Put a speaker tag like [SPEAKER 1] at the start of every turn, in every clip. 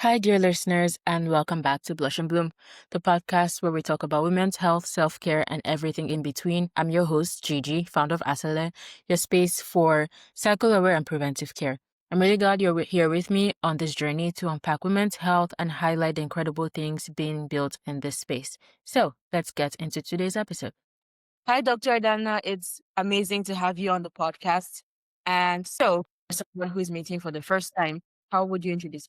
[SPEAKER 1] Hi, dear listeners, and welcome back to Blush and Bloom, the podcast where we talk about women's health, self care, and everything in between. I'm your host, Gigi, founder of Asale, your space for cycle aware and preventive care. I'm really glad you're here with me on this journey to unpack women's health and highlight the incredible things being built in this space. So let's get into today's episode. Hi, Dr. Adanna. It's amazing to have you on the podcast. And so, for someone who is meeting for the first time, how would you introduce?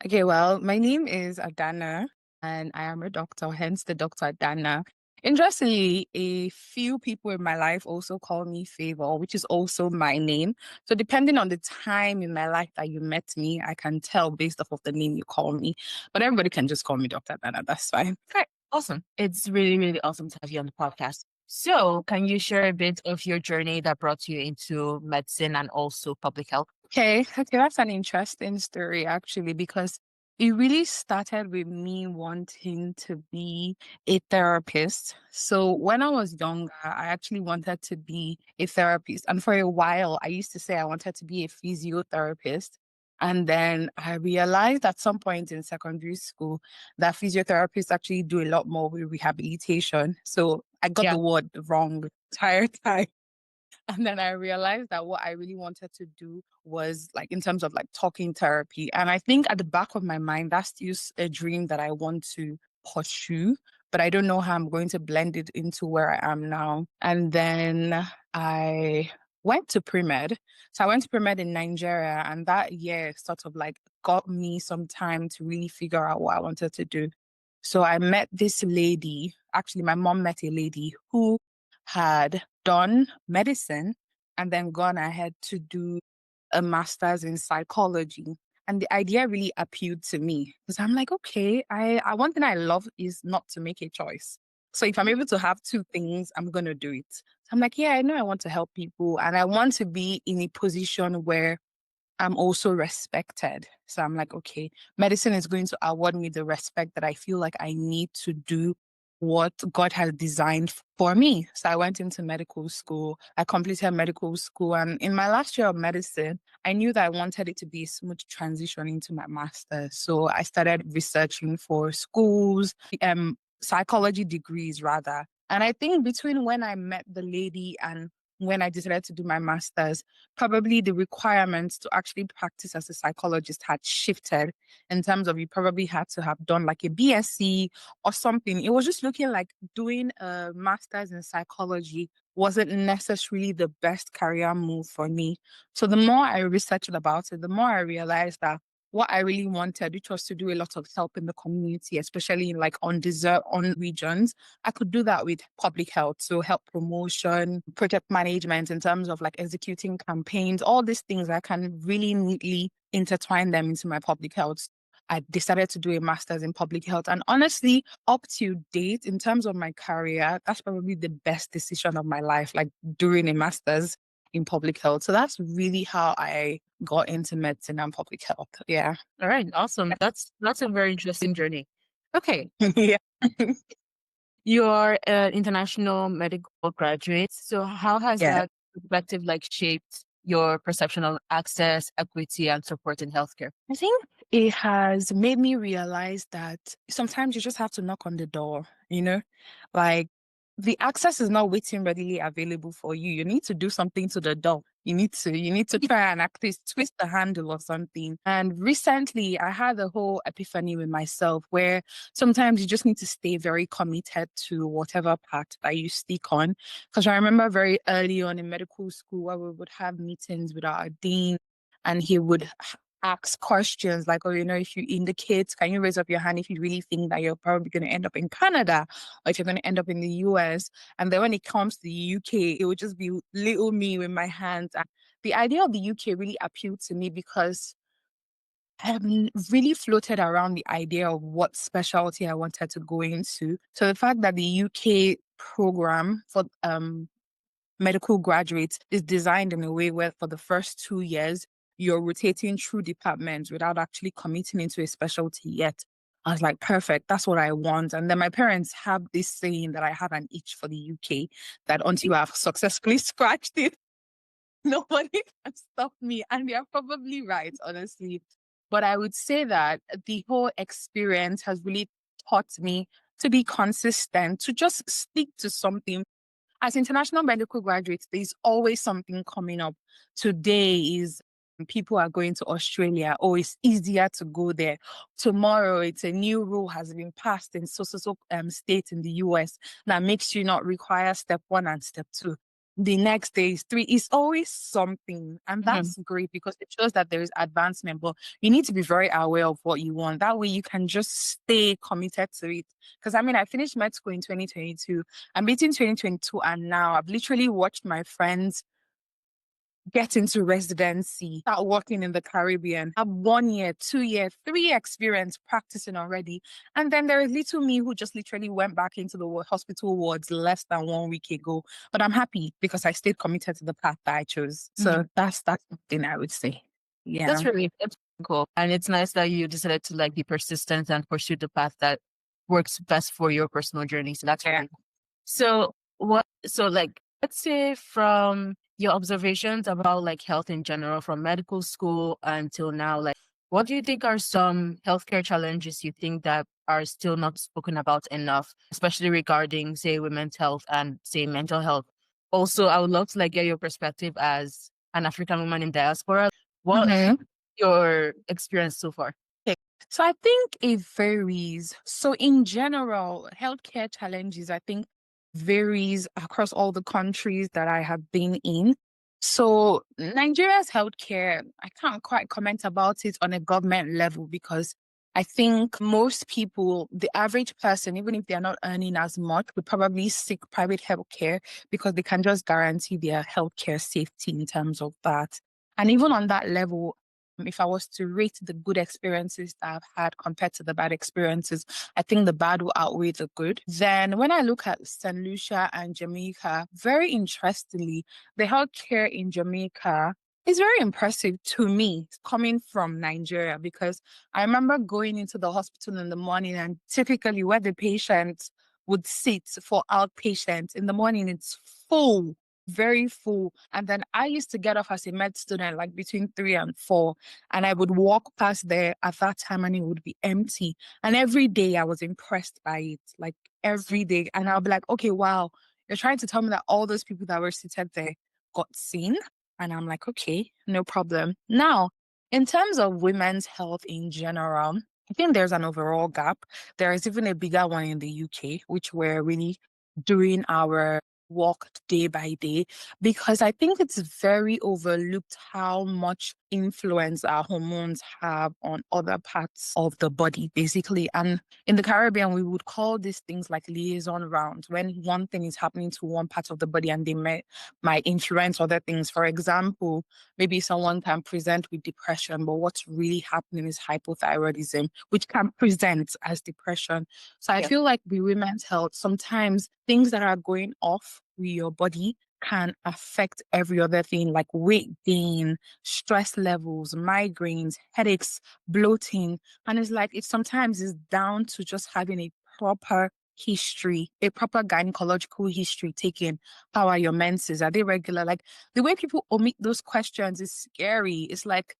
[SPEAKER 2] Okay, well, my name is Adanna and I am a doctor, hence the Dr. Adanna. Interestingly, a few people in my life also call me Favor, which is also my name. So depending on the time in my life that you met me, I can tell based off of the name you call me. But everybody can just call me Dr. Adanna. That's fine.
[SPEAKER 1] Okay, awesome. It's really, really awesome to have you on the podcast. So, can you share a bit of your journey that brought you into medicine and also public health?
[SPEAKER 2] Okay, that's an interesting story actually, because it really started with me wanting to be a therapist. So when I was younger, I actually wanted to be a therapist. And for a while, I used to say I wanted to be a physiotherapist. And then I realized at some point in secondary school that physiotherapists actually do a lot more with rehabilitation. So I got the word wrong the entire time. And then I realized that what I really wanted to do was like in terms of like talking therapy. And I think at the back of my mind, that's still a dream that I want to pursue, but I don't know how I'm going to blend it into where I am now. And then I went to pre-med. So I went to pre-med in Nigeria, and that year sort of like got me some time to really figure out what I wanted to do. So I met this lady, actually my mom met a lady who had done medicine and then gone ahead to do a master's in psychology. And the idea really appealed to me because I'm like, okay, I one thing I love is not to make a choice. So if I'm able to have two things, I'm gonna do it. So I'm like, yeah, I know I want to help people and I want to be in a position where I'm also respected. So I'm like, okay, medicine is going to award me the respect that I feel like I need to do what God has designed for me. So I went into medical school. I completed medical school. And in my last year of medicine, I knew that I wanted it to be a smooth transition into my master's. So I started researching for schools, psychology degrees rather. And I think between when I met the lady and when I decided to do my master's, probably the requirements to actually practice as a psychologist had shifted in terms of you probably had to have done like a BSc or something. It was just looking like doing a master's in psychology wasn't necessarily the best career move for me. So the more I researched about it, the more I realized that what I really wanted, which was to do a lot of help in the community, especially in like on regions, I could do that with public health. So health promotion, project management in terms of like executing campaigns, all these things I can really neatly intertwine them into my public health. I decided to do a master's in public health. And honestly, up to date, in terms of my career, that's probably the best decision of my life, like doing a master's in public health. So that's really how I got into medicine and public health. Yeah.
[SPEAKER 1] All right, awesome. That's a very interesting journey. Okay,
[SPEAKER 2] Yeah.
[SPEAKER 1] you are an international medical graduate. So how has
[SPEAKER 2] Yeah.
[SPEAKER 1] that perspective like shaped your perception of access, equity, and support in healthcare?
[SPEAKER 2] I think it has made me realize that sometimes you just have to knock on the door, you know? Like the access is not waiting readily available for you. You need to do something to the door. You need to try and at least twist the handle or something. And recently I had a whole epiphany with myself where sometimes you just need to stay very committed to whatever path that you stick on. Because I remember very early on in medical school where we would have meetings with our dean and he would ask questions like, oh, if you indicate, can you raise up your hand if you really think that you're probably going to end up in Canada or if you're going to end up in the US? And then when it comes to the UK, it would just be little me with my hands. And the idea of the UK really appealed to me because I have really floated around the idea of what specialty I wanted to go into. So the fact that the UK program for medical graduates is designed in a way where for the first 2 years, you're rotating through departments without actually committing into a specialty yet. I was like, perfect, that's what I want. And then my parents have this saying that I have an itch for the UK, that until you have successfully scratched it, nobody can stop me. And they're probably right, honestly. But I would say that the whole experience has really taught me to be consistent, to just stick to something. As international medical graduates, there's always something coming up. Today is people are going to Australia. Oh, it's easier to go there. Tomorrow, it's a new rule has been passed in state in the US that makes you not require step 1 and step 2. The next day is 3. It's always something. And that's great because it shows that there is advancement. But you need to be very aware of what you want. That way you can just stay committed to it. Because I mean, I finished med school in 2022. And between 2022 and now, I've literally watched my friends get into residency, start working in the Caribbean, have 1 year, 2 year, 3 experience practicing already. And then there is little me who just literally went back into the hospital wards less than 1 week ago. But I'm happy because I stayed committed to the path that I chose. So that's something I would say. Yeah.
[SPEAKER 1] That's cool. And it's nice that you decided to like be persistent and pursue the path that works best for your personal journey. So that's really cool. So like, let's say from your observations about like health in general, from medical school until now, like, what do you think are some healthcare challenges you think that are still not spoken about enough, especially regarding, say, women's health and say mental health? Also, I would love to like get your perspective as an African woman in diaspora. What your experience so far?
[SPEAKER 2] So I think it varies. So in general, healthcare challenges, I think varies across all the countries that I have been in. So Nigeria's healthcare, I can't quite comment about it on a government level because I think most people, the average person, even if they're not earning as much, would probably seek private healthcare because they can just guarantee their healthcare safety in terms of that. And even on that level, if I was to rate the good experiences that I've had compared to the bad experiences, I think the bad will outweigh the good. Then when I look at St. Lucia and Jamaica, very interestingly, the healthcare in Jamaica is very impressive to me coming from Nigeria because I remember going into the hospital in the morning and typically where the patient would sit for outpatients in the morning, it's full, very full. And then I used to get off as a med student like between 3 and 4, and I would walk past there at that time and it would be empty. And every day I was impressed by it, like every day. And I'll be like, okay, wow, you're trying to tell me that all those people that were seated there got seen? And I'm like, okay, no problem. Now, in terms of women's health in general, I think there's an overall gap. There is even a bigger one in the UK, which we're really doing our work day by day, because I think it's very overlooked how much influence our hormones have on other parts of the body, basically. And in the Caribbean, we would call these things like liaison rounds, when one thing is happening to one part of the body and they might influence other things. For example, maybe someone can present with depression, but what's really happening is hypothyroidism, which can present as depression. So I feel like with women's health, sometimes things that are going off with your body can affect every other thing, like weight gain, stress levels, migraines, headaches, bloating. And it's like it sometimes is down to just having a proper history, a proper gynecological history taken. How are your menses? Are they regular? Like the way people omit those questions is scary. It's like,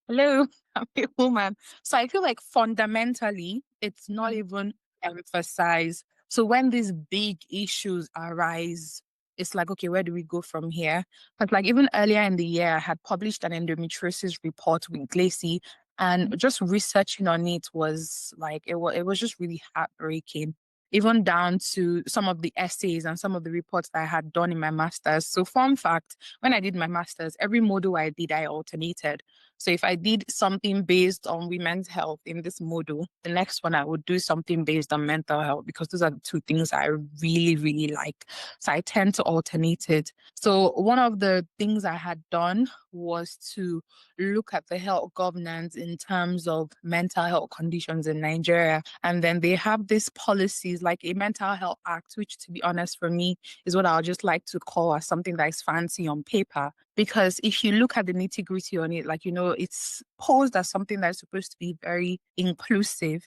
[SPEAKER 2] hello, I'm a woman. So I feel like fundamentally, it's not even emphasized. So when these big issues arise, it's like, okay, where do we go from here? But like even earlier in the year, I had published an endometriosis report with Glacie, and just researching on it was like, it was just really heartbreaking, even down to some of the essays and some of the reports that I had done in my master's. So fun fact, when I did my master's, every module I did, I alternated. So if I did something based on women's health in this module, the next one I would do something based on mental health, because those are the two things I really, really like. So I tend to alternate it. So one of the things I had done was to look at the health governance in terms of mental health conditions in Nigeria. And then they have these policies like a mental health act, which to be honest for me is what I'll just like to call as something that is fancy on paper. Because if you look at the nitty gritty on it, like, it's posed as something that's supposed to be very inclusive.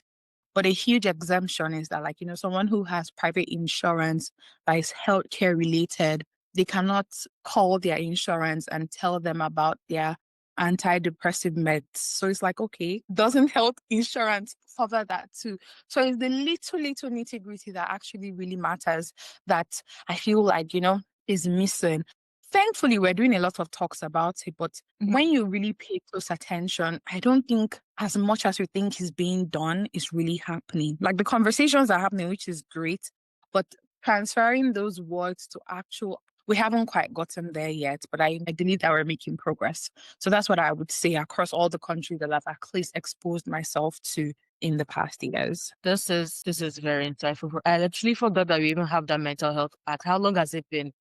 [SPEAKER 2] But a huge exemption is that, like, someone who has private insurance that is healthcare related, they cannot call their insurance and tell them about their antidepressive meds. So it's like, okay, doesn't health insurance cover that too? So it's the little nitty-gritty that actually really matters that I feel like, is missing. Thankfully, we're doing a lot of talks about it, but when you really pay close attention, I don't think as much as you think is being done is really happening. Like the conversations are happening, which is great, but transferring those words to actual, we haven't quite gotten there yet, but I believe that we're making progress. So that's what I would say across all the countries that I've at least exposed myself to in the past years.
[SPEAKER 1] This is very insightful. I actually forgot that we even have that mental health act. How long has it been?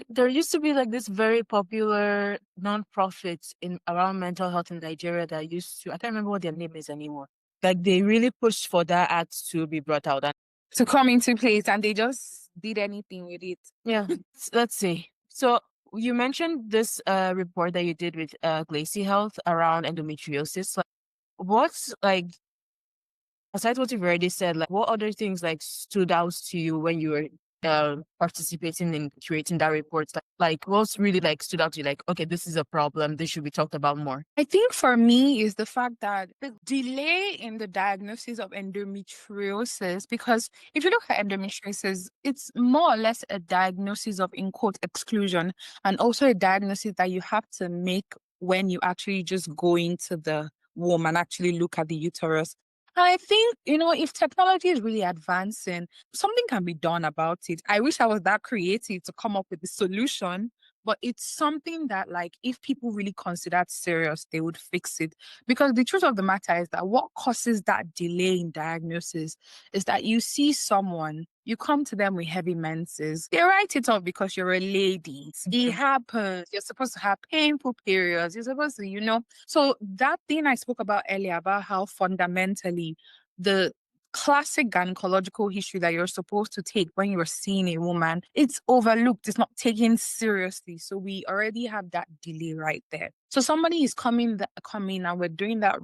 [SPEAKER 1] There used to be like this very popular non-profit in around mental health in Nigeria that used to, I can't remember what their name is anymore. Like they really pushed for that act to be brought out. And
[SPEAKER 2] to come into place, and they just did anything with it.
[SPEAKER 1] yeah, let's see. So you mentioned this report that you did with Glacie Health around endometriosis. Like, what's like, aside what you've already said, like what other things like stood out to you when you were participating in creating that report? Like what's really like stood out to you? Like, okay, this is a problem. This should be talked about more.
[SPEAKER 2] I think for me is the fact that the delay in the diagnosis of endometriosis, because if you look at endometriosis, it's more or less a diagnosis of in quote exclusion, and also a diagnosis that you have to make when you actually just go into the womb and actually look at the uterus. And I think, if technology is really advancing, something can be done about it. I wish I was that creative to come up with the solution, but it's something that, like, if people really considered serious, they would fix it. Because the truth of the matter is that what causes that delay in diagnosis is that you see someone, you come to them with heavy menses, they write it off because you're a lady. It happens. You're supposed to have painful periods. You're supposed to, So that thing I spoke about earlier about how fundamentally the classic gynecological history that you're supposed to take when you're seeing a woman, it's overlooked, it's not taken seriously. So we already have that delay right there. So somebody is coming and we're doing that,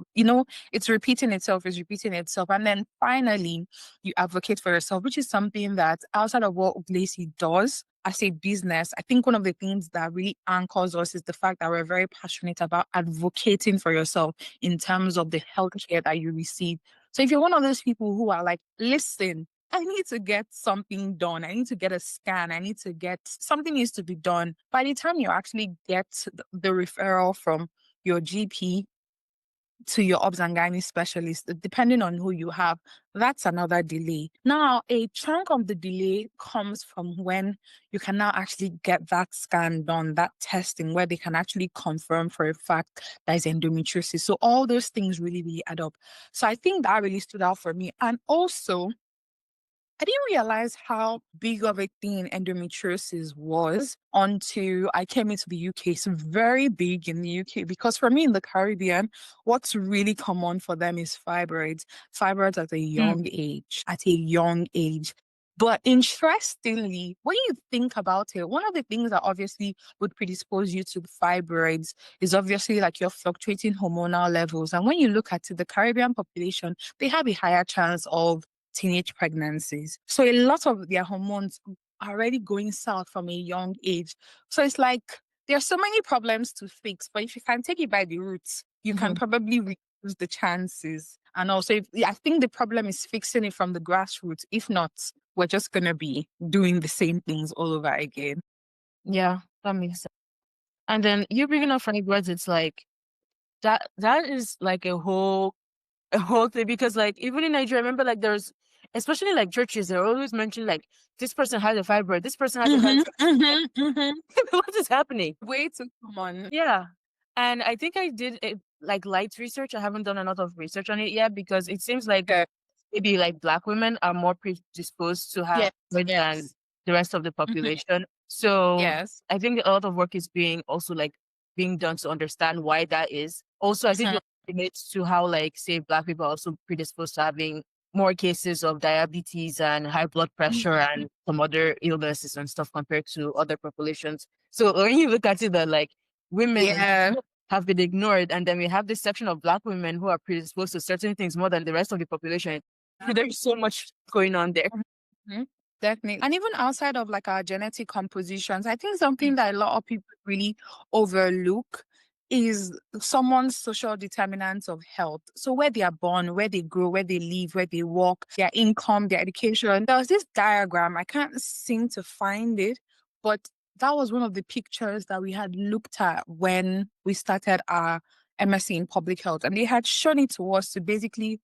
[SPEAKER 2] it's repeating itself, and then finally you advocate for yourself, which is something that outside of what Glacie does as a business, I think one of the things that really anchors us is the fact that we're very passionate about advocating for yourself in terms of the healthcare that you receive. So if you're one of those people who are like, listen, I need to get something done. I need to get a scan. Something needs to be done. By the time you actually get the referral from your GP to your obs and gynae specialist, depending on who you have, that's another delay. Now, a chunk of the delay comes from when you can now actually get that scan done, that testing, where they can actually confirm for a fact that is endometriosis. So all those things really, really add up. So I think that really stood out for me. And also, I didn't realize how big of a thing endometriosis was until I came into the UK. It's very big in the UK because for me in the Caribbean, what's really common for them is fibroids. Fibroids at a young age. But interestingly, when you think about it, one of the things that obviously would predispose you to the fibroids is obviously like your fluctuating hormonal levels. And when you look at it, the Caribbean population, they have a higher chance of teenage pregnancies. So a lot of their hormones are already going south from a young age. So it's like there are so many problems to fix, but if you can take it by the roots, you can probably reduce the chances. And also, I think the problem is fixing it from the grassroots. If not, we're just going to be doing the same things all over again.
[SPEAKER 1] Yeah, that makes sense. And then you bringing up fibroids, it's like that is like a whole thing because like even in Nigeria, I remember like there's especially like churches, they're always mentioning like this person has a fibroid, this person has a fibroid. What is happening?
[SPEAKER 2] Way too common.
[SPEAKER 1] Yeah. And I think I did like light research. I haven't done a lot of research on it yet because it seems like maybe like Black women are more predisposed to have it than the rest of the population. So
[SPEAKER 2] Yes.
[SPEAKER 1] I think a lot of work is being also like being done to understand why that is. Also, I think it relates to how like say Black people are also predisposed to having more cases of diabetes and high blood pressure and some other illnesses and stuff compared to other populations. So when you look at it that like women have been ignored, and then we have this section of Black women who are predisposed to certain things more than the rest of the population. There's so much going on there.
[SPEAKER 2] Definitely. And even outside of like our genetic compositions, I think something that a lot of people really overlook is someone's social determinants of health. So where they are born, where they grow, where they live, where they work, their income, their education. There was this diagram, I can't seem to find it, but that was one of the pictures that we had looked at when we started our MSc in public health. And they had shown it to us to basically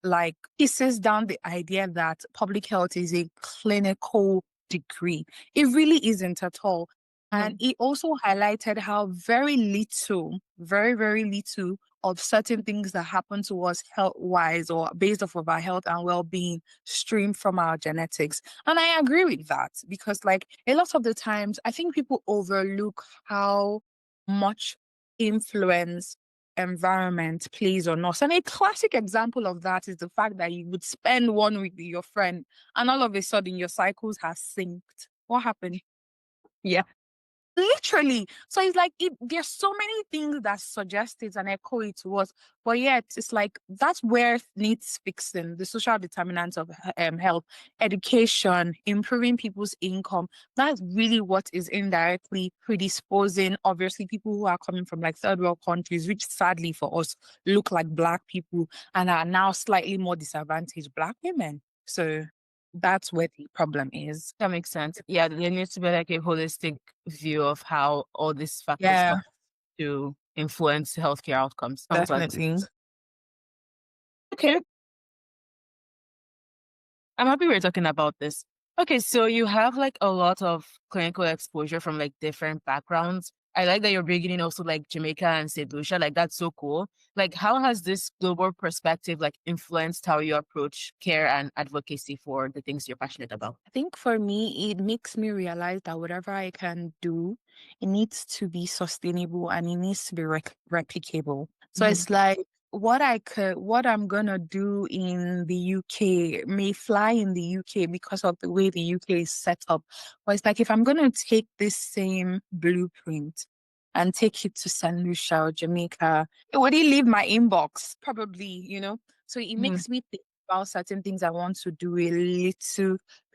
[SPEAKER 2] like pieces down the idea that public health is a clinical degree. It really isn't at all. And it also highlighted how very little, very, very little of certain things that happen to us health wise or based off of our health and well being stream from our genetics. And I agree with that because, like, a lot of the times, I think people overlook how much influence environment plays on us. And a classic example of that is the fact that you would spend 1 week with your friend and all of a sudden your cycles have synced. What happened? Yeah. Literally. So it's like there's so many things that suggest it and echo it to us. But yet it's like that's where it needs fixing, the social determinants of health, education, improving people's income. That's really what is indirectly predisposing, obviously, people who are coming from like third world countries, which sadly for us look like Black people and are now slightly more disadvantaged Black women. So that's where the problem is.
[SPEAKER 1] That makes sense. Yeah, there needs to be like a holistic view of how all these factors
[SPEAKER 2] Yeah,
[SPEAKER 1] come to influence healthcare outcomes. Sounds like
[SPEAKER 2] definitely.
[SPEAKER 1] okay. I'm happy we're talking about this. Okay, so you have like a lot of clinical exposure from like different backgrounds. I like that you're beginning also like Jamaica and St. Lucia. Like that's so cool. Like how has this global perspective like influenced how you approach care and advocacy for the things you're passionate about?
[SPEAKER 2] I think for me, it makes me realize that whatever I can do, it needs to be sustainable and it needs to be replicable. So
[SPEAKER 1] Mhm.
[SPEAKER 2] it's like what I'm gonna do in the UK may fly in the UK because of the way the UK is set up. But it's like if I'm gonna take this same blueprint and take it to St. Lucia or Jamaica, it would leave my inbox? Probably. So it
[SPEAKER 1] Mhm.
[SPEAKER 2] makes me think about certain things I want to do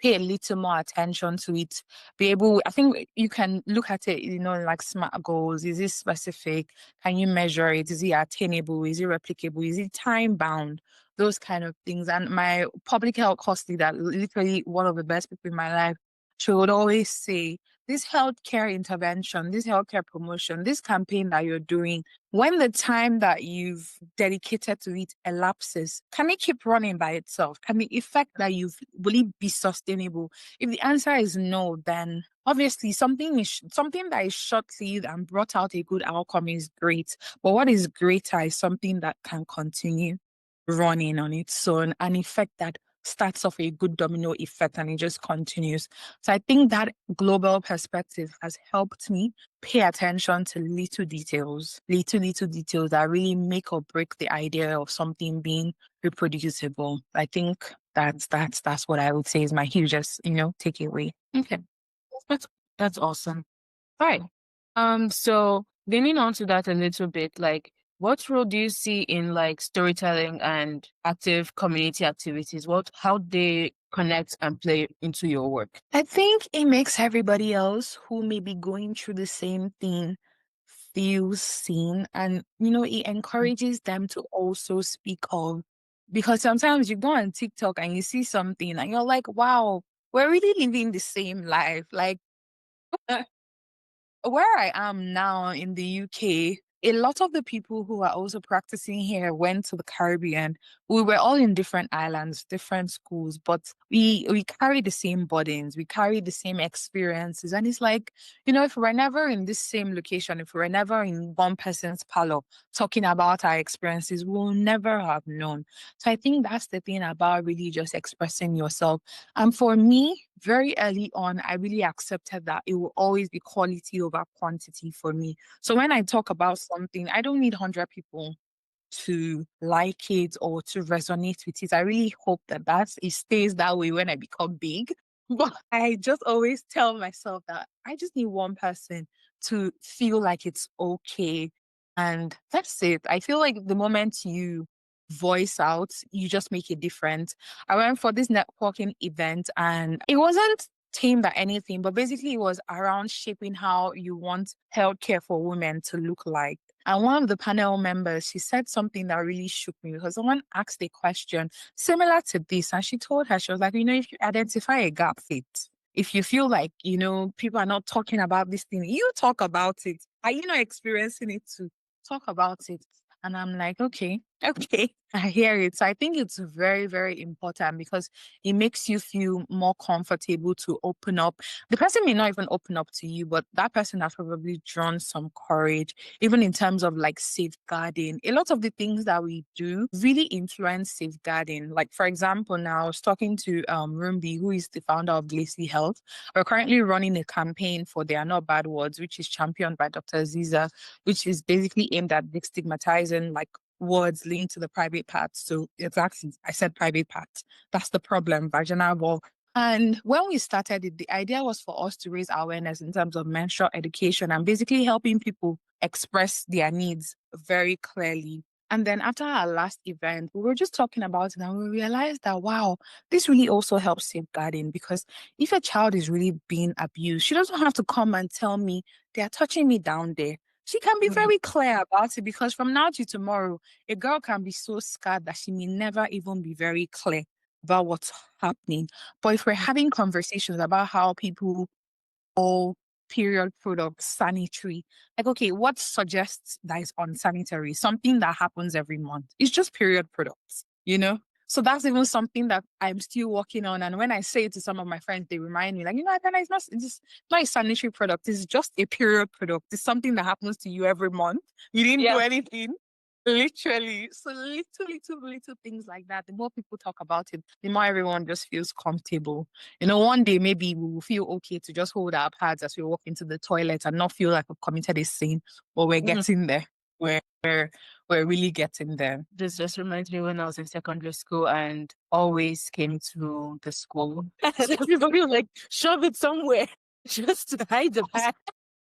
[SPEAKER 2] pay a little more attention to it. I think you can look at it, like SMART goals. Is it specific? Can you measure it? Is it attainable? Is it replicable? Is it time bound? Those kind of things. And my public health course leader, literally one of the best people in my life, she would always say, this healthcare intervention, this healthcare promotion, this campaign that you're doing, when the time that you've dedicated to it elapses, can it keep running by itself? Can the effect that will it be sustainable? If the answer is no, then obviously something that is short-lived and brought out a good outcome is great. But what is greater is something that can continue running on its own, an effect that starts off a good domino effect and it just continues. So I think that global perspective has helped me pay attention to little details that really make or break the idea of something being reproducible. I think that's what I would say is my hugest, takeaway.
[SPEAKER 1] Okay. That's that's awesome. All right. So leaning on to that a little bit, like what role do you see in like storytelling and active community activities? How they connect and play into your work?
[SPEAKER 2] I think it makes everybody else who may be going through the same thing feel seen and it encourages them to also speak of, because sometimes you go on TikTok and you see something and you're like, wow, we're really living the same life. Like where I am now in the UK, a lot of the people who are also practicing here went to the Caribbean. We were all in different islands, different schools, but we carry the same burdens, we carry the same experiences. And it's like, if we're never in this same location, if we're never in one person's parlor talking about our experiences, we'll never have known. So I think that's the thing about really just expressing yourself. And for me, very early on, I really accepted that it will always be quality over quantity for me. So when I talk about something, I don't need 100 people to like it or to resonate with it. I really hope that it stays that way when I become big. But I just always tell myself that I just need one person to feel like it's okay. And that's it. I feel like the moment you voice out, you just make a difference. I went for this networking event and it wasn't tamed at anything, but basically it was around shaping how you want healthcare for women to look like. And one of the panel members, she said something that really shook me because someone asked a question similar to this. And she told her, she was like, if you identify a gap fit, if you feel like, people are not talking about this thing, you talk about it. Are you not experiencing it too? Talk about it. And I'm like, okay, okay, I hear it. So I think it's very, very important because it makes you feel more comfortable to open up. The person may not even open up to you, but that person has probably drawn some courage, even in terms of like safeguarding. A lot of the things that we do really influence safeguarding. Like, for example, now I was talking to Rumbi, who is the founder of Glacie Health. We're currently running a campaign for They Are Not Bad Words, which is championed by Dr. Aziza, which is basically aimed at destigmatizing like words linked to the private parts. So exactly, I said private parts. That's the problem, vaginal wall. And when we started it, the idea was for us to raise awareness in terms of menstrual education and basically helping people express their needs very clearly. And then after our last event, we were just talking about it and we realized that, wow, this really also helps safeguarding because if a child is really being abused, she doesn't have to come and tell me they're touching me down there. She can be very clear about it because from now to tomorrow, a girl can be so scared that she may never even be very clear about what's happening. But if we're having conversations about how people all period products, sanitary, like, okay, what suggests that is unsanitary? Something that happens every month. It's just period products. So that's even something that I'm still working on. And when I say it to some of my friends, they remind me, like, Adanna, it's not a sanitary product. It's just a period product. It's something that happens to you every month. You didn't do anything. Literally. So little things like that. The more people talk about it, the more everyone just feels comfortable. One day maybe we will feel okay to just hold our pads as we walk into the toilet and not feel like we've committed a sin, but we're getting there. We're really getting there.
[SPEAKER 1] This just reminds me when I was in secondary school and always came to the school. And everybody would like shove it somewhere just to hide the pad.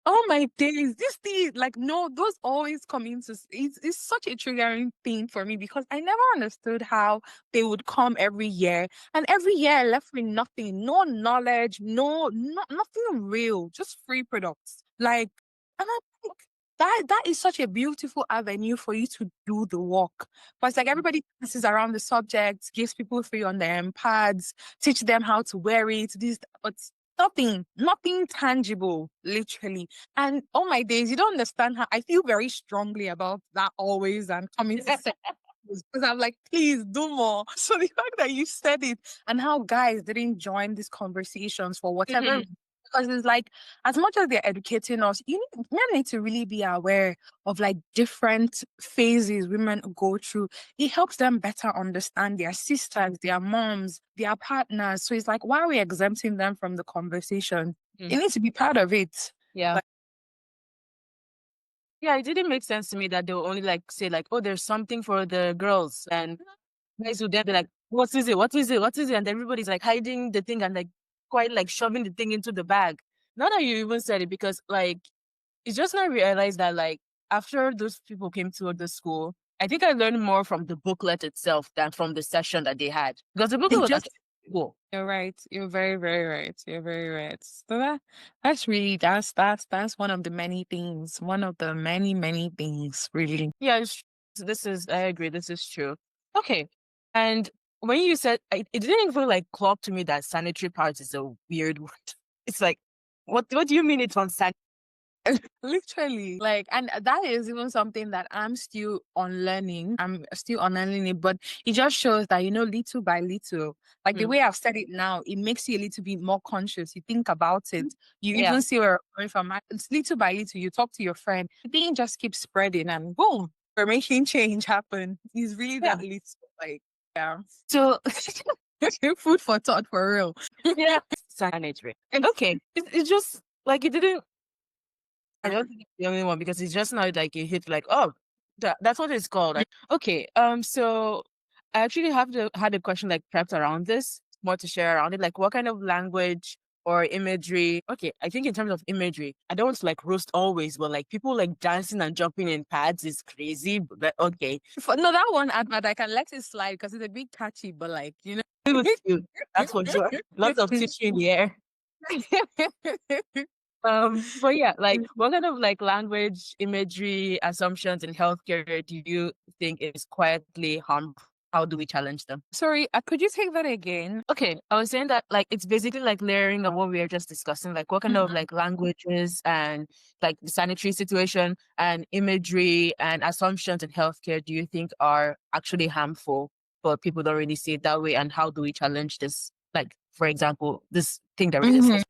[SPEAKER 2] Oh my days, this thing, like, no, those always come into it's such a triggering thing for me because I never understood how they would come every year. And every year I left with nothing, no knowledge, nothing real, just free products. Like, and I think that is such a beautiful avenue for you to do the work. But it's like everybody passes around the subject, gives people free on their pads, teach them how to wear it, but nothing tangible, literally. And oh my days, you don't understand how I feel very strongly about that always and coming to say because I'm like, please do more. So the fact that you said it and how guys didn't join these conversations for whatever because it's like as much as they're educating us, men need to really be aware of like different phases women go through. It helps them better understand their sisters, their moms, their partners. So it's like, why are we exempting them from the conversation? It needs to be part of it.
[SPEAKER 1] Yeah. Yeah, it didn't make sense to me that they will only like say like, oh, there's something for the girls. And guys would then be like, what is it? What is it? What is it? And everybody's like hiding the thing and like quite like shoving the thing into the bag. Now that you even said it, because like it's just not realized that like after those people came to the school, I think I learned more from the booklet itself than from the session that they had. Because the booklet was
[SPEAKER 2] Just
[SPEAKER 1] actually cool.
[SPEAKER 2] You're right. You're very, very right. You're very right. So that's really that's one of the many things. One of the many, many things, really.
[SPEAKER 1] Yeah, I agree. This is true. Okay. And when you said, it didn't even like clock to me that sanitary parts is a weird word. It's like, what do you mean it's unsanitary?
[SPEAKER 2] Literally. Like, and that is even something that I'm still unlearning. I'm still unlearning it, but it just shows that, little by little, like the way I've said it now, it makes you a little bit more conscious. You think about it. You even see where I'm coming from. It's little by little. You talk to your friend. The thing just keeps spreading and boom, we're making change happen. It's really that little. Like, yeah.
[SPEAKER 1] So,
[SPEAKER 2] Food for thought for real.
[SPEAKER 1] yeah, sanitary. Okay. It's just like it didn't. I don't think it's the only one because it's just not like you hit like, oh, that's what it's called. Like, okay. So I actually had a question like prepped around this, more to share around it. Like, what kind of language or imagery? Okay, I think in terms of imagery, I don't want to like roast always, but like people like dancing and jumping in pads is crazy. But okay,
[SPEAKER 2] No, that one advert I can let it slide because it's a bit catchy, but like,
[SPEAKER 1] it was cute. That's for sure. Lots of tissue in the air. But yeah, like what kind of like language, imagery, assumptions in healthcare do you think is quietly harmful? How do we challenge them?
[SPEAKER 2] Sorry, could you take that again?
[SPEAKER 1] Okay, I was saying that like it's basically like layering of what we were just discussing, like what kind of
[SPEAKER 2] Mhm.
[SPEAKER 1] like languages and like the sanitary situation and imagery and assumptions in healthcare do you think are actually harmful, but people don't really see it that way? And how do we challenge this? Like, for example, this thing that we
[SPEAKER 2] Mhm.
[SPEAKER 1] discussed.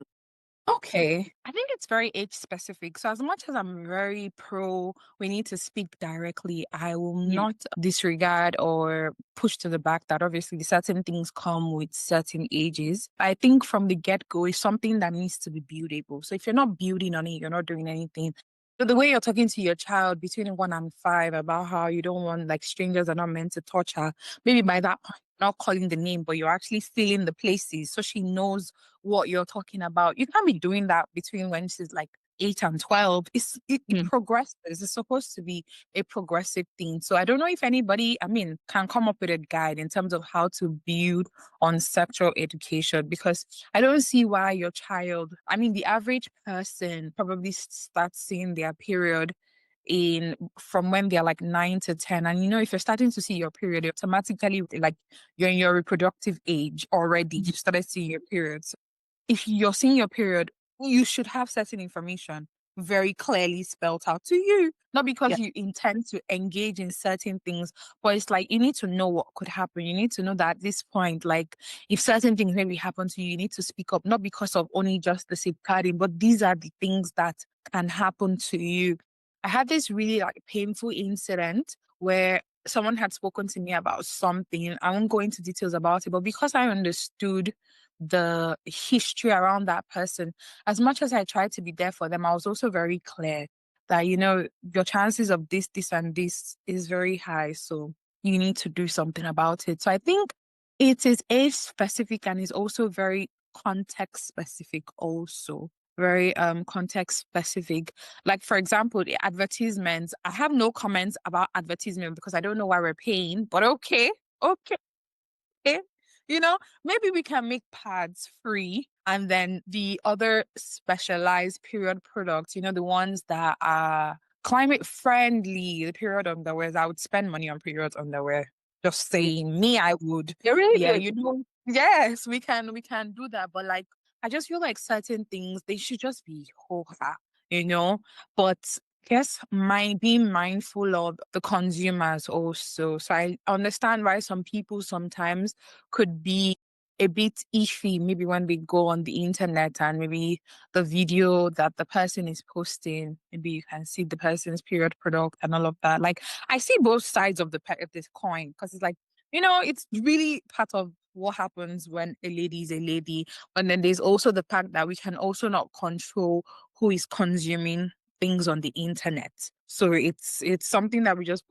[SPEAKER 2] Okay. I think it's very age specific. So as much as I'm very pro, we need to speak directly, I will
[SPEAKER 1] Mm,
[SPEAKER 2] not disregard or push to the back that obviously certain things come with certain ages. I think from the get-go is something that needs to be buildable. So if you're not building on it, you're not doing anything. So the way you're talking to your child between 1 and 5 about how you don't want like strangers are not meant to touch her, maybe by that point, not calling the name, but you're actually filling the places so she knows what you're talking about. You can't be doing that between when she's like 8 and 12. It
[SPEAKER 1] mm,
[SPEAKER 2] progresses. It's supposed to be a progressive thing. So I don't know if anybody, can come up with a guide in terms of how to build on sexual education because I don't see why your child, the average person probably starts seeing their period in from when they're like 9 to 10. And if you're starting to see your period, you're automatically like you're in your reproductive age already. You started seeing your periods. If you're seeing your period, you should have certain information very clearly spelled out to you. Not
[SPEAKER 1] yeah.
[SPEAKER 2] because you intend to engage in certain things, but it's like you need to know what could happen. You need to know that at this point, like if certain things maybe happen to you, you need to speak up, not because of only just the safeguarding, but these are the things that can happen to you. I had this really like painful incident where someone had spoken to me about something. I won't go into details about it, but because I understood the history around that person, as much as I tried to be there for them, I was also very clear that, your chances of this, and this is very high. So you need to do something about it. So I think it is age specific and is also very context specific also. Very context specific. Like for example, the advertisements. I have no comments about advertisement because I don't know why we're paying, but okay. Okay. Eh, maybe we can make pads free and then the other specialized period products, the ones that are climate friendly, the period underwears. I would spend money on period underwear. Just
[SPEAKER 1] Yeah.
[SPEAKER 2] saying, me, I would.
[SPEAKER 1] They're really
[SPEAKER 2] Yeah,
[SPEAKER 1] good.
[SPEAKER 2] yes, we can do that. But like, I just feel like certain things, they should just be hoha, you know? But guess being mindful of the consumers also. So I understand why some people sometimes could be a bit iffy, maybe when they go on the internet and maybe the video that the person is posting, maybe you can see the person's period product and all of that. Like I see both sides of of this coin because it's like, it's really part of what happens when a lady is a lady. And then there's also the fact that we can also not control who is consuming things on the internet. So it's something that we just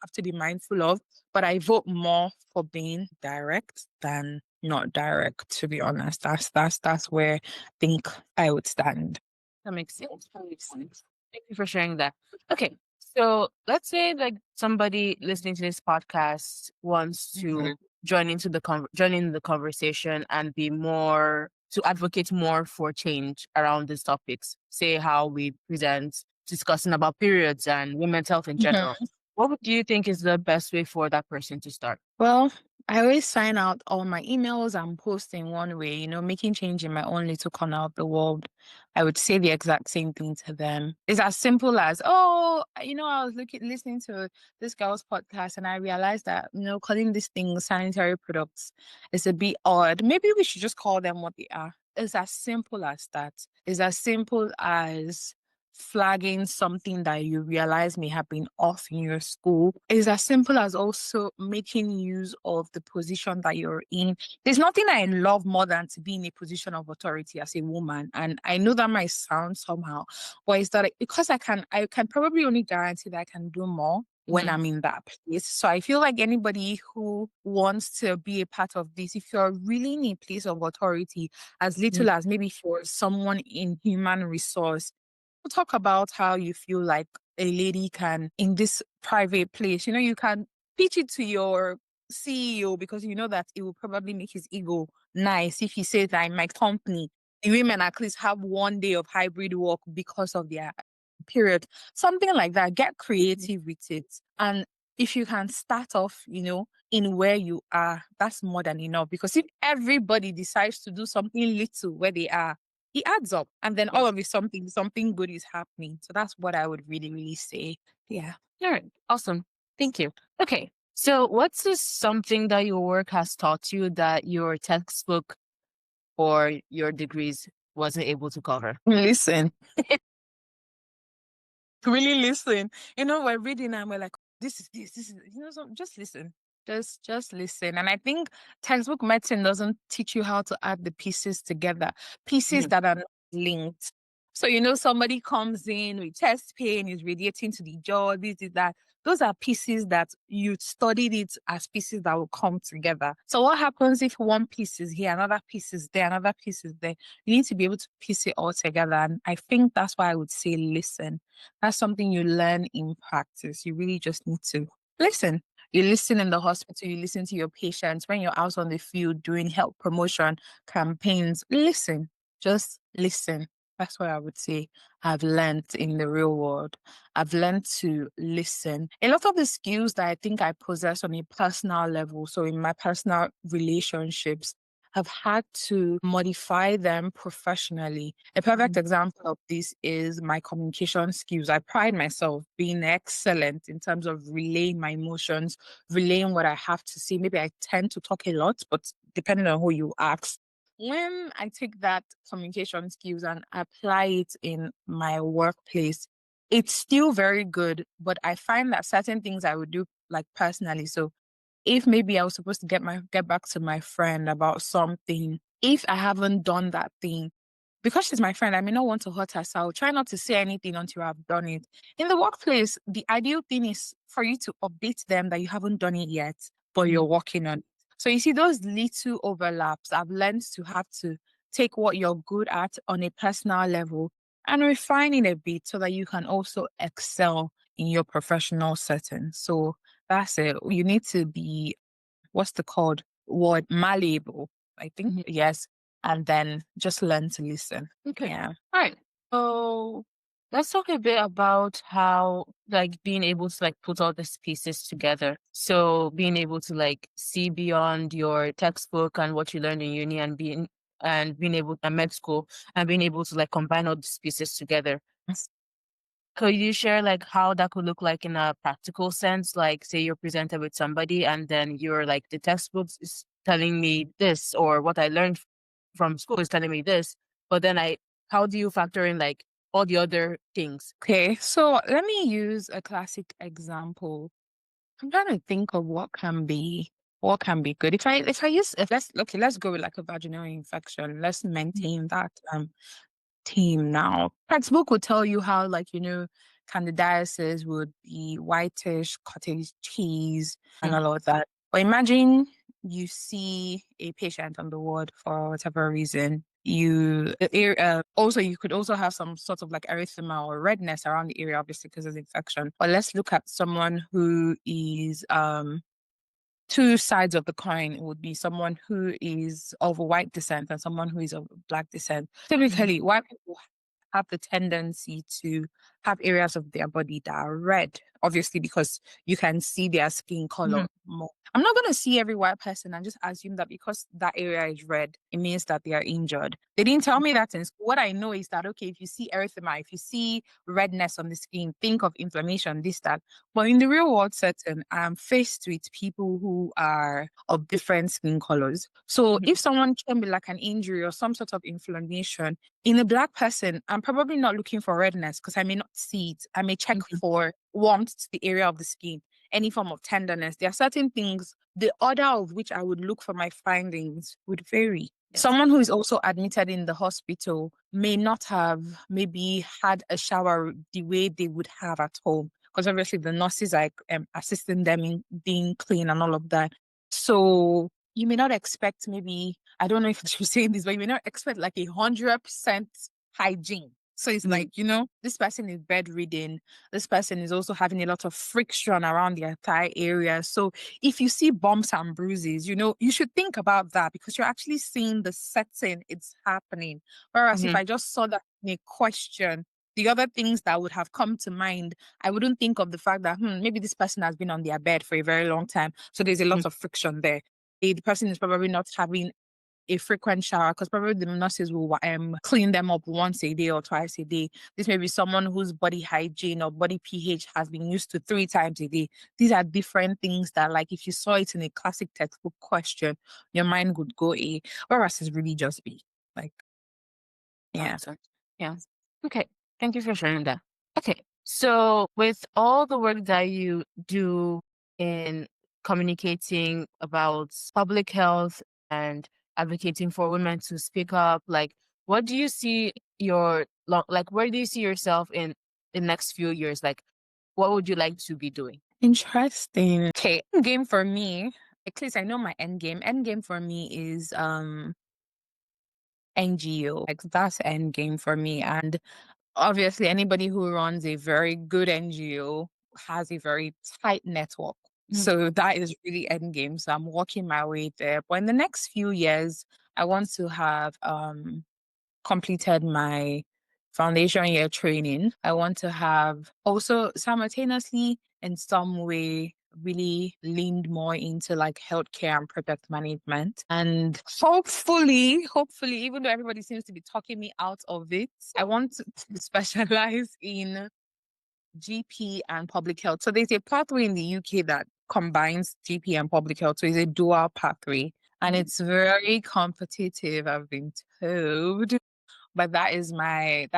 [SPEAKER 2] have to be mindful of. But I vote more for being direct than not direct, to be honest. That's where I think I would stand.
[SPEAKER 1] That makes sense. That makes sense. Thank you for sharing that. Okay. So let's say like somebody listening to this podcast wants to join in the conversation and be more to advocate more for change around these topics. Say how we present discussing about periods and women's health in general. Do you think is the best way for that person to start?
[SPEAKER 2] Well, I always sign out all my emails and post in one way, making change in my own little corner of the world. I would say the exact same thing to them. It's as simple as, oh, I was listening to this girl's podcast and I realized that, calling these things sanitary products is a bit odd. Maybe we should just call them what they are. It's as simple as that. It's as simple as flagging something that you realize may have been off in your school is as simple as also making use of the position that you're in. There's nothing I love more than to be in a position of authority as a woman. And I know that might sound somehow, but it's that because I can probably only guarantee that I can do more when
[SPEAKER 1] Mhm.
[SPEAKER 2] I'm in that place. So I feel like anybody who wants to be a part of this, if you're really in a place of authority, as
[SPEAKER 1] Mhm.
[SPEAKER 2] little as maybe for someone in human resource, talk about how you feel like a lady can in this private place. You can pitch it to your CEO because you know that it will probably make his ego nice if he says that in my company the women at least have one day of hybrid work because of their period. Something like that. Get creative with it. And if you can start off, in where you are, that's more than enough. Because if everybody decides to do something little where they are, it adds up. And then all of it, something good is happening. So that's what I would really, really say. Yeah.
[SPEAKER 1] All right. Awesome. Thank you. Okay. So what's something that your work has taught you that your textbook or your degrees wasn't able to cover?
[SPEAKER 2] Listen. Really listen. We're reading and we're like, this is, so just listen. Just listen. And I think textbook medicine doesn't teach you how to add the pieces together, pieces that are not linked. So, somebody comes in with chest pain, is radiating to the jaw, this is that. Those are pieces that you studied it as pieces that will come together. So what happens if one piece is here, another piece is there, another piece is there? You need to be able to piece it all together. And I think that's why I would say listen. That's something you learn in practice. You really just need to listen. You listen in the hospital, you listen to your patients. When you're out on the field doing health promotion campaigns, listen. Just listen. That's what I would say I've learned in the real world. I've learned to listen. A lot of the skills that I think I possess on a personal level, so in my personal relationships, I've had to modify them professionally. A perfect example of this is my communication skills. I pride myself being excellent in terms of relaying my emotions, relaying what I have to say. Maybe I tend to talk a lot, but depending on who you ask, when I take that communication skills and apply it in my workplace, it's still very good, but I find that certain things I would do like personally. So if maybe I was supposed to get back to my friend about something, if I haven't done that thing, because she's my friend, I may not want to hurt her. So I'll try not to say anything until I've done it. In the workplace, the ideal thing is for you to update them that you haven't done it yet, but you're working on it. So you see those little overlaps. I've learned to have to take what you're good at on a personal level and refine it a bit so that you can also excel in your professional setting. So that's it. You need to be, what's the called word? Malleable, I think. Yes. And then just learn to listen.
[SPEAKER 1] Okay.
[SPEAKER 2] Yeah.
[SPEAKER 1] All right. So let's talk a bit about how being able to put all these pieces together. So being able to see beyond your textbook and what you learned in uni and being able at med school and being able to combine all these pieces together. Could you share how that could look like in a practical sense? Like say you're presented with somebody and then you're the textbooks is telling me this, or what I learned from school is telling me this, but then how do you factor in all the other things?
[SPEAKER 2] Okay. So let me use a classic example. I'm trying to think of what can be good. Let's go with a vaginal infection. Let's maintain that team now. Textbook would tell you how, candidiasis would be whitish, cottage cheese, and all of that. But imagine you see a patient on the ward for whatever reason. Also, you could also have some sort of erythema or redness around the area, obviously, because of the infection. But let's look at someone who is two sides of the coin. It would be someone who is of white descent and someone who is of black descent. Typically, white people have the tendency to have areas of their body that are red, obviously, because you can see their skin color more. I'm not going to see every white person and just assume that because that area is red, it means that they are injured. They didn't tell me that in school. What I know is that, okay, if you see erythema, if you see redness on the skin, think of inflammation, this, that. But in the real world setting, I'm faced with people who are of different skin colors. So if someone can be an injury or some sort of inflammation, in a black person, I'm probably not looking for redness because I may not see it. I may check for warmth to the area of the skin, any form of tenderness. There are certain things, the order of which I would look for my findings would vary. Yes. Someone who is also admitted in the hospital may not have maybe had a shower the way they would have at home, because obviously the nurses are assisting them in being clean and all of that. So you may not expect maybe, I don't know if I should say this, but you may not expect 100% hygiene. So it's
[SPEAKER 1] Mm-hmm.
[SPEAKER 2] like, this person is bedridden. This person is also having a lot of friction around their thigh area. So if you see bumps and bruises, you should think about that because you're actually seeing the setting it's happening. Whereas if
[SPEAKER 1] Mm-hmm.
[SPEAKER 2] I just saw that in a question, the other things that would have come to mind, I wouldn't think of the fact that maybe this person has been on their bed for a very long time. So there's a lot of friction there. The person is probably not having a frequent shower because probably the nurses will clean them up once a day or twice a day. This may be someone whose body hygiene or body pH has been used to 3 times a day. These are different things that, like, if you saw it in a classic textbook question, your mind would go A, whereas it's really just B. Like,
[SPEAKER 1] That
[SPEAKER 2] yeah.
[SPEAKER 1] makes sense. Yeah. Okay. Thank you for sharing that. Okay. So, with all the work that you do in communicating about public health and advocating for women to speak up, like, what do you see where do you see yourself in the next few years? Like, what would you like to be doing?
[SPEAKER 2] Interesting. Okay, end game for me, at least I know my end game. End game for me is NGO. Like, that's end game for me. And obviously, anybody who runs a very good NGO has a very tight network.
[SPEAKER 1] Mhm.
[SPEAKER 2] So that is really end game. So I'm working my way there. But in the next few years, I want to have completed my foundation year training. I want to have also simultaneously in some way really leaned more into like healthcare and product management. And hopefully, even though everybody seems to be talking me out of it, I want to specialize in GP and public health. So there's a pathway in the UK that combines GP and public health. So it's a dual pathway. And it's very competitive, I've been told. But that is my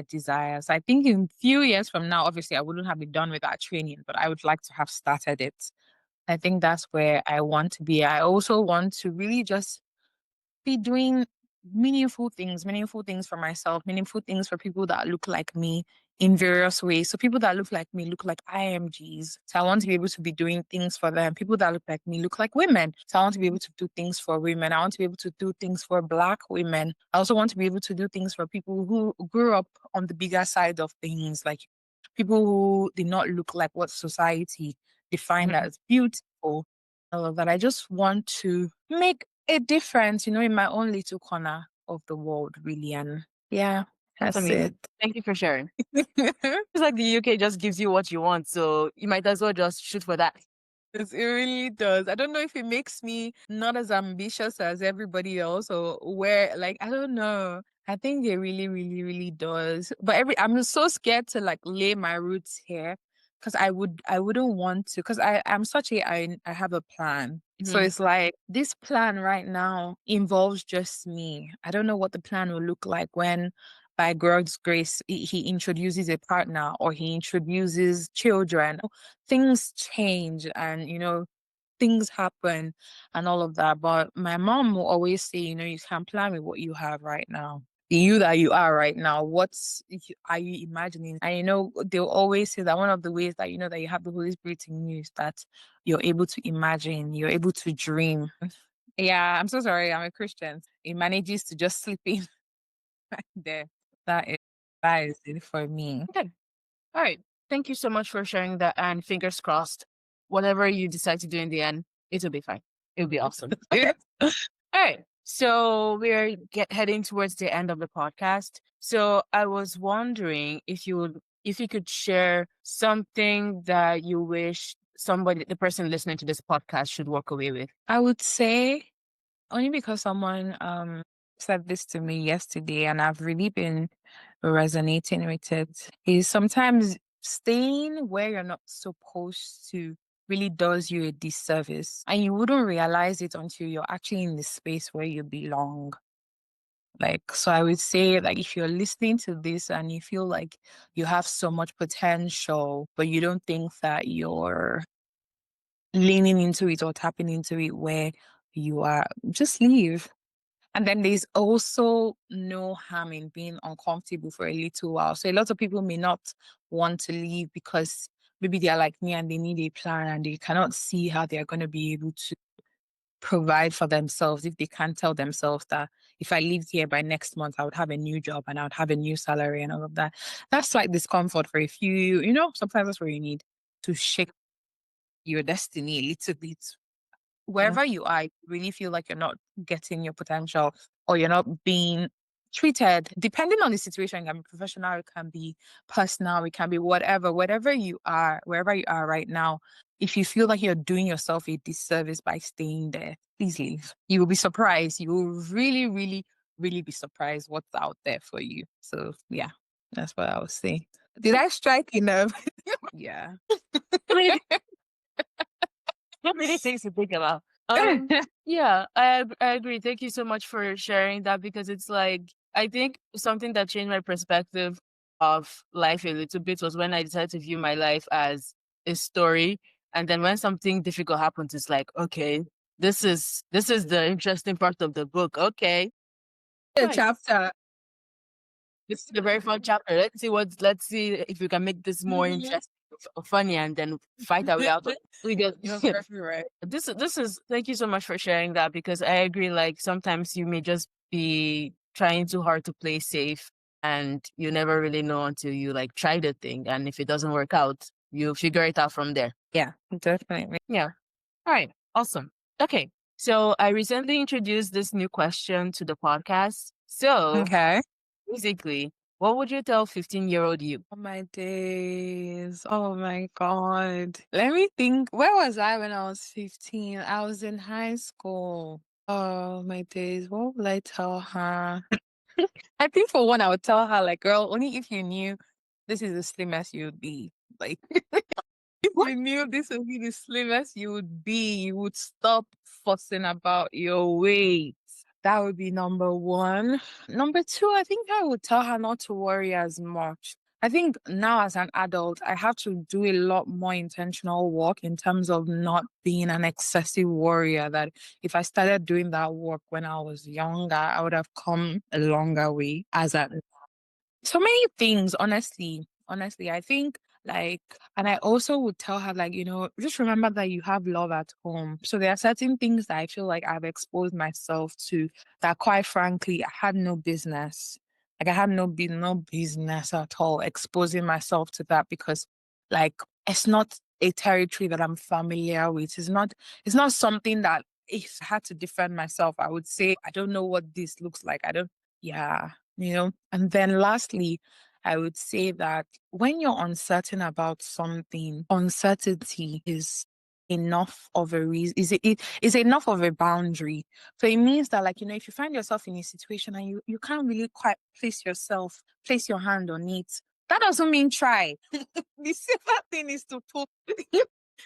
[SPEAKER 2] desire. So I think in few years from now, obviously I wouldn't have been done with that training, but I would like to have started it. I think that's where I want to be. I also want to really just be doing meaningful things for myself, meaningful things for people that look like me in various ways. So people that look like me look like IMGs. So I want to be able to be doing things for them. People that look like me look like women. So I want to be able to do things for women. I want to be able to do things for Black women. I also want to be able to do things for people who grew up on the bigger side of things, like people who did not look like what society defined
[SPEAKER 1] Mhm.
[SPEAKER 2] as beautiful. All of that. I just want to make a difference, in my own little corner of the world, really. And yeah,
[SPEAKER 1] That's
[SPEAKER 2] that's
[SPEAKER 1] amazing.
[SPEAKER 2] it.
[SPEAKER 1] Thank you for sharing. It's like the UK just gives you what you want, so you might as well just shoot for that.
[SPEAKER 2] Yes, it really does. I don't know if it makes me not as ambitious as everybody else or where, like, I don't know. I think it really, really, really does. But I'm so scared to like lay my roots here because I wouldn't want to because I'm such I have a plan. So
[SPEAKER 1] Mhm.
[SPEAKER 2] it's like this plan right now involves just me. I don't know what the plan will look like when by God's grace he introduces a partner or he introduces children. Things change and things happen and all of that. But my mom will always say, you can plan with what you have right now. The you that you are right now, are you imagining? And they'll always say that one of the ways that that you have the Holy Spirit in you is that you're able to imagine, you're able to dream. Yeah, I'm so sorry. I'm a Christian. It manages to just slip in right there. That is it for me.
[SPEAKER 1] Okay. All right. Thank you so much for sharing that. And fingers crossed, whatever you decide to do in the end, it'll be fine. It'll be awesome. Okay. All right. So we're heading towards the end of the podcast. So I was wondering if you could share something that you wish the person listening to this podcast should walk away with.
[SPEAKER 2] I would say only because someone said this to me yesterday and I've really been resonating with it is sometimes staying where you're not supposed to really does you a disservice and you wouldn't realize it until you're actually in the space where you belong. Like, so I would say, like, if you're listening to this and you feel like you have so much potential, but you don't think that you're leaning into it or tapping into it where you are, just leave. And then there's also no harm in being uncomfortable for a little while. So a lot of people may not want to leave because maybe they're like me and they need a plan and they cannot see how they're going to be able to provide for themselves, if they can't tell themselves that if I lived here by next month, I would have a new job and I would have a new salary and all of that. That's like discomfort for a few, sometimes that's where you need to shake your destiny a little bit. Wherever you are, you really feel like you're not getting your potential or you're not being treated, depending on the situation. It can be professional, it can be personal, it can be whatever you are, wherever you are right now. If you feel like you're doing yourself a disservice by staying there, please leave. You will be surprised. You will really, really, really be surprised what's out there for you. So yeah, that's what I would say. Did I strike a nerve? Yeah.
[SPEAKER 1] Many things to think about. Yeah, I agree. Thank you so much for sharing that because it's like I think something that changed my perspective of life a little bit was when I decided to view my life as a story, and then when something difficult happens, it's like, okay, this is the interesting part of the book. Okay,
[SPEAKER 2] A
[SPEAKER 1] right.
[SPEAKER 2] chapter.
[SPEAKER 1] This is a very fun chapter. Let's see if we can make this more interesting or funny, and then fight our way out. We get
[SPEAKER 2] You're perfectly right.
[SPEAKER 1] this is thank you so much for sharing that because I agree, like sometimes you may just be trying too hard to play safe and you never really know until you like try the thing, and if it doesn't work out you figure it out from there.
[SPEAKER 2] Yeah, definitely.
[SPEAKER 1] Yeah. All right, awesome. Okay, so I recently introduced this new question to the podcast. So
[SPEAKER 2] Okay.
[SPEAKER 1] basically, what would you tell 15-year-old you?
[SPEAKER 2] Oh my days. Oh my God. Let me think. Where was I when I was 15? I was in high school. Oh my days. What will I tell her? I think for one, I would tell her, like, girl, only if you knew this is the slimmest you would be. Like, if you knew this would be the slimmest you would be, you would stop fussing about your weight. That would be number one. Number two, I think I would tell her not to worry as much. I think now as an adult, I have to do a lot more intentional work in terms of not being an excessive worrier. That if I started doing that work when I was younger, I would have come a longer way as an so many things, honestly. Honestly, I think like, and I also would tell her, like, just remember that you have love at home. So there are certain things that I feel like I've exposed myself to that, quite frankly, I had no business. Like, I had no business at all exposing myself to that because, like, it's not a territory that I'm familiar with. It's not something that if I had to defend myself, I would say, I don't know what this looks like. I don't, yeah. And then lastly, I would say that when you're uncertain about something, uncertainty is enough of a reason, is enough of a boundary. So it means that, like, if you find yourself in a situation and you can't really quite place your hand on it, that doesn't mean try. The safer thing is to put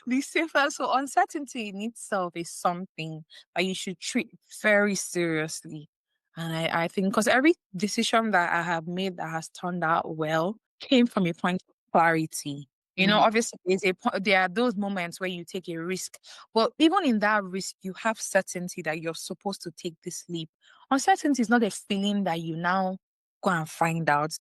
[SPEAKER 2] the safer. So uncertainty in itself is something that you should treat very seriously. And I think because every decision that I have made that has turned out well came from a point of clarity. Obviously, there are those moments where you take a risk, but even in that risk, you have certainty that you're supposed to take this leap. Uncertainty is not a feeling that you now go and find out.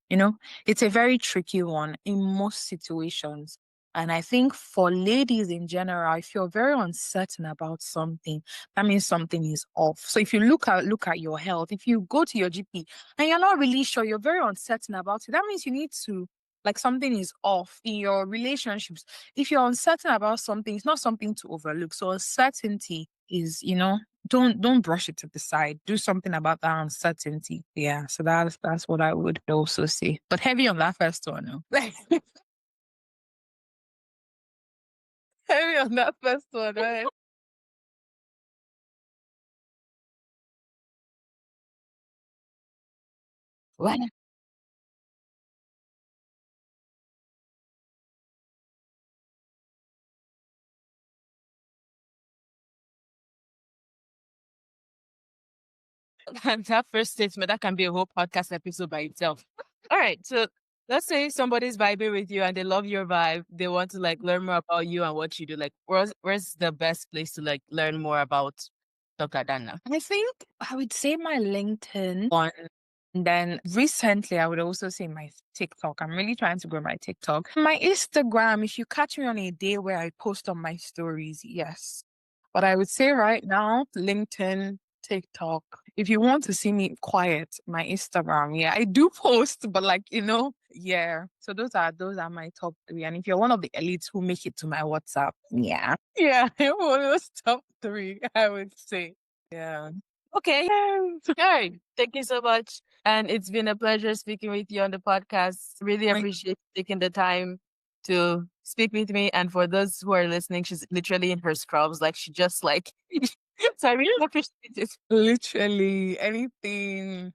[SPEAKER 2] You know, it's a very tricky one in most situations. And I think for ladies in general, if you're very uncertain about something, that means something is off. So if you look at your health, if you go to your GP and you're not really sure, you're very uncertain about it, that means you need to, like, something is off in your relationships. If you're uncertain about something, it's not something to overlook. So uncertainty is, don't brush it to the side. Do something about that uncertainty. Yeah. So that's what I would also say. But heavy on that first one, no. Heavy on that first one, right? What? And that first statement, that can be a whole podcast episode by itself. All right. So let's say somebody's vibing with you and they love your vibe. They want to like learn more about you and what you do. Like, where's the best place to like learn more about Dr. Dana? I think I would say my LinkedIn one. And then recently, I would also say my TikTok. I'm really trying to grow my TikTok. My Instagram, if you catch me on a day where I post on my stories, yes. But I would say right now, LinkedIn, TikTok. If you want to see me quiet, my Instagram, yeah, I do post, but like, yeah. So those are my top three. And if you're one of the elites who make it to my WhatsApp, yeah. Yeah, one of those top three, I would say. Yeah.
[SPEAKER 1] Okay. All right. Thank you so much. And it's been a pleasure speaking with you on the podcast. Really
[SPEAKER 2] Like,
[SPEAKER 1] appreciate you taking the time to speak with me. And for those who are listening, she's literally in her scrubs. Like she just like so I really appreciate it.
[SPEAKER 2] literally anything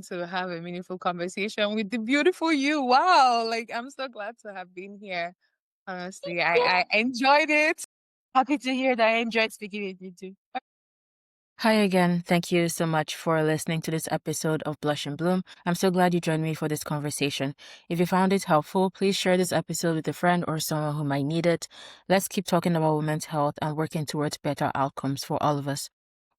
[SPEAKER 2] to have a meaningful conversation with the beautiful you. Wow. Like I'm so glad to have been here. Honestly, I enjoyed it.
[SPEAKER 1] Happy to hear that. I enjoyed speaking with you too. Hi again. Thank you so much for listening to this episode of Blush and Bloom. I'm so glad you joined me for this conversation. If you found it helpful, please share this episode with a friend or someone who might need it. Let's keep talking about women's health and working towards better outcomes for all of us.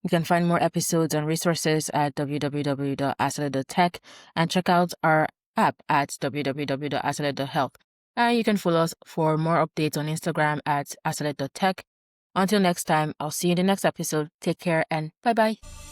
[SPEAKER 1] You can find more episodes and resources at www.asale.tech and check out our app at www.asale.health. And you can follow us for more updates on Instagram at asale.tech. Until next time, I'll see you in the next episode. Take care and bye bye.